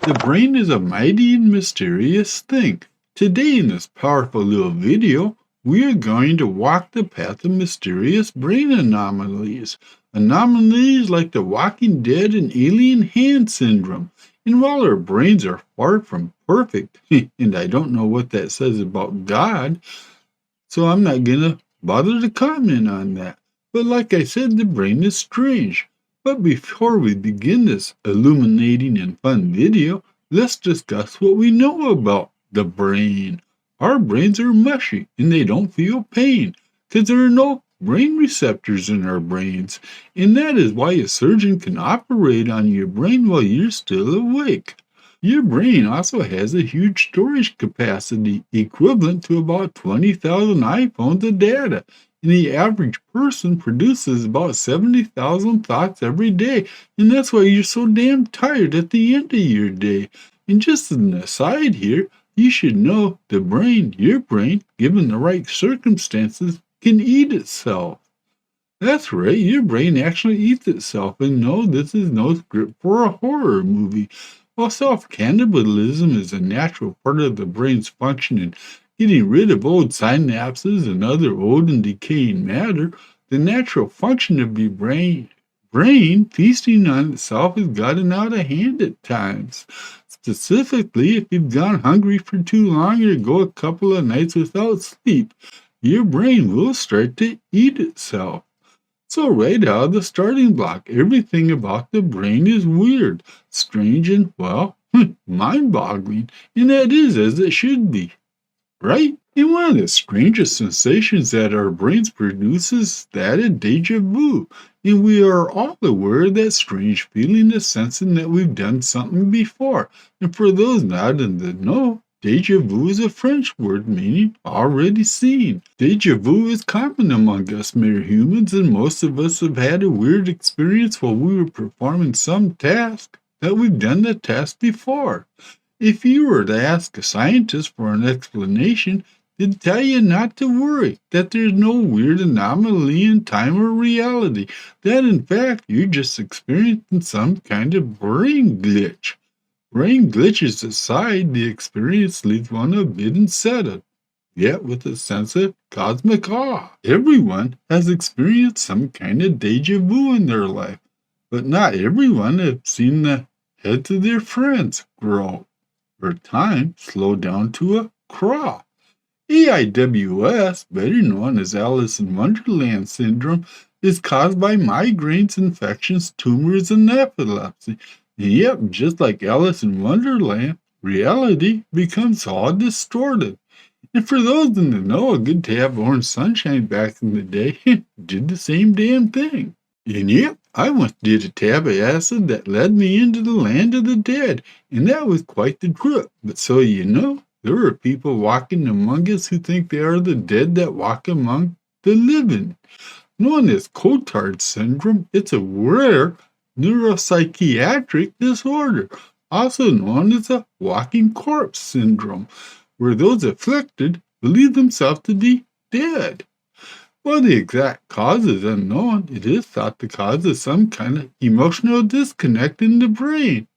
The brain is a mighty and mysterious thing. Today, in this powerful little video, we are going to walk the path of mysterious brain anomalies. Anomalies like the Walking Dead and alien hand syndrome. And while our brains are far from perfect, and I don't know what that says about God, so I'm not gonna bother to comment on that. But like I said, the brain is strange. But before we begin this illuminating and fun video, let's discuss what we know about the brain. Our brains are mushy and they don't feel pain because there are no brain receptors in our brains. And that is why a surgeon can operate on your brain while you're still awake. Your brain also has a huge storage capacity equivalent to about 20,000 iPhones of data. And the average person produces about 70,000 thoughts every day. And that's why you're so damn tired at the end of your day. And just as an aside here, you should know the brain, your brain, given the right circumstances, can eat itself. That's right, your brain actually eats itself. And no, this is no script for a horror movie. While self-cannibalism is a natural part of the brain's function in getting rid of old synapses and other old and decaying matter, the natural function of your brain feasting on itself has gotten out of hand at times. Specifically, if you've gone hungry for too long or go a couple of nights without sleep, your brain will start to eat itself. So right out of the starting block, everything about the brain is weird, strange, and, well, mind-boggling. And that is as it should be, right? And one of the strangest sensations that our brains produce is that of deja vu. And we are all aware of that strange feeling of sensing that we've done something before. And for those not in the know, deja vu is a French word meaning already seen. Deja vu is common among us mere humans, and most of us have had a weird experience while we were performing some task that we've done the task before. If you were to ask a scientist for an explanation, they'd tell you not to worry, that there's no weird anomaly in time or reality, that in fact you're just experiencing some kind of brain glitch. Brain glitches aside, the experience leaves one a bit unsettled, yet with a sense of cosmic awe. Everyone has experienced some kind of deja vu in their life, but not everyone has seen the heads of their friends grow, or time slow down to a crawl. AIWS, better known as Alice in Wonderland syndrome, is caused by migraines, infections, tumors, and epilepsy. And yep, just like Alice in Wonderland, reality becomes all distorted. And for those in the know, a good tab of Orange Sunshine back in the day did the same damn thing. And yep, I once did a tab of acid that led me into the land of the dead, and that was quite the trip. But so you know, there are people walking among us who think they are the dead that walk among the living. Known as Cotard syndrome, it's a rare neuropsychiatric disorder, also known as a walking corpse syndrome, where those afflicted believe themselves to be dead. While the exact cause is unknown, it is thought the cause is some kind of emotional disconnect in the brain.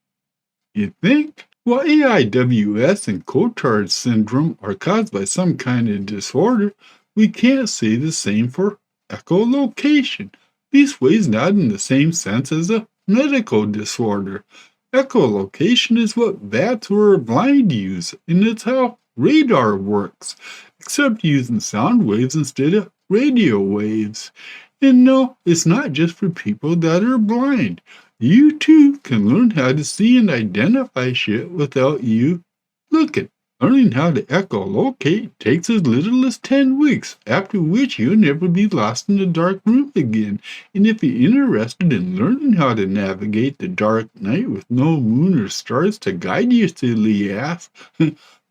You think? While AIWS and Cotard syndrome are caused by some kind of disorder, we can't say the same for echolocation. Leastways not in the same sense as a medical disorder. Echolocation is what bats who are blind use, and it's how radar works, except using sound waves instead of radio waves. And no, it's not just for people that are blind. You too can learn how to see and identify shit without you looking. Learning how to echolocate takes as little as 10 weeks, after which you'll never be lost in a dark room again. And if you're interested in learning how to navigate the dark night with no moon or stars to guide your silly ass,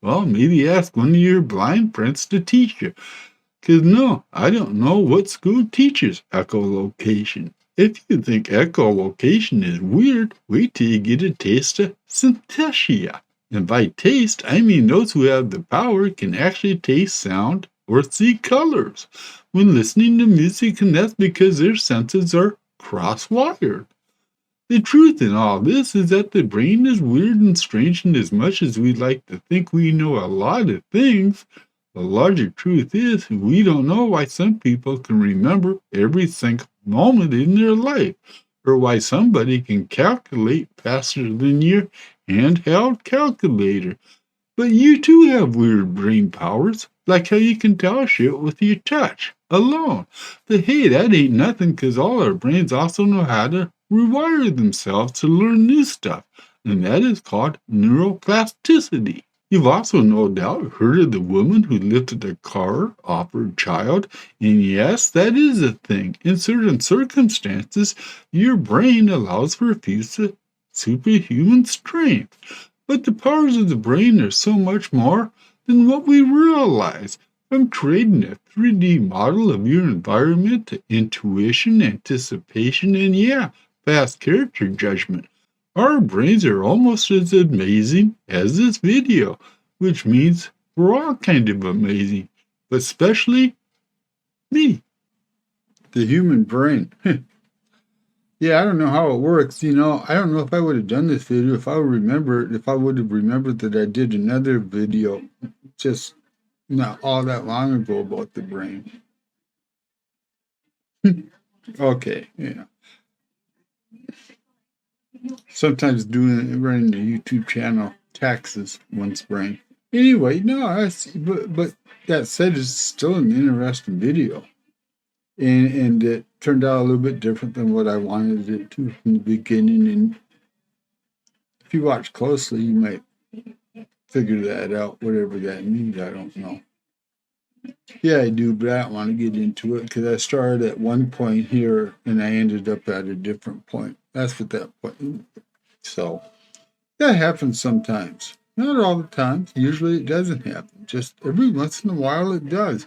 well, maybe ask one of your blind friends to teach you. 'Cause no, I don't know what school teaches echolocation. If you think echolocation is weird, wait till you get a taste of synesthesia. And by taste, I mean those who have the power can actually taste sound or see colors when listening to music, and that's because their senses are cross-wired. The truth in all this is that the brain is weird and strange, and as much as we like to think we know a lot of things, the larger truth is we don't know why some people can remember every single moment in their life, or why somebody can calculate faster than your handheld calculator. But you too have weird brain powers, like how you can tell shit with your touch alone. But hey, that ain't nothing, 'cause all our brains also know how to rewire themselves to learn new stuff, and that is called neuroplasticity. You've also no doubt heard of the woman who lifted a car off her child, and yes, that is a thing. In certain circumstances, your brain allows for a piece of superhuman strength. But the powers of the brain are so much more than what we realize. From creating a 3D model of your environment to intuition, anticipation, and yeah, fast character judgment. Our brains are almost as amazing as this video, which means we're all kind of amazing, but especially me, the human brain. Yeah, I don't know how it works. I don't know if I would have done this video if I would have remembered that I did another video just not all that long ago about the brain. Okay, yeah. Sometimes running the YouTube channel taxes one's brain. Anyway, no, but that said, it's still an interesting video. And it turned out a little bit different than what I wanted it to from the beginning. And if you watch closely, you might figure that out, whatever that means. I don't know. Yeah, I do, but I don't want to get into it because I started at one point here and I ended up at a different point. That's what that point. So that happens sometimes. Not all the time. Usually it doesn't happen. Just every once in a while it does.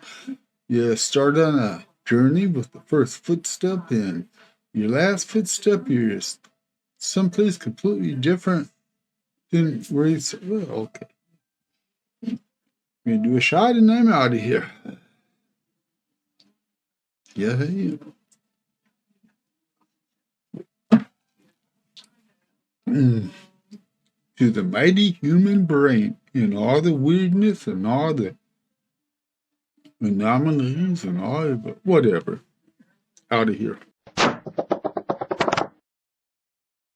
You start on a journey with the first footstep, and your last footstep, you're someplace completely different than where you said, well, okay. I'm going to do a shot and I'm out of here. Yeah. To the mighty human brain and all the weirdness and all the anomalies and all of it, whatever. Out of here.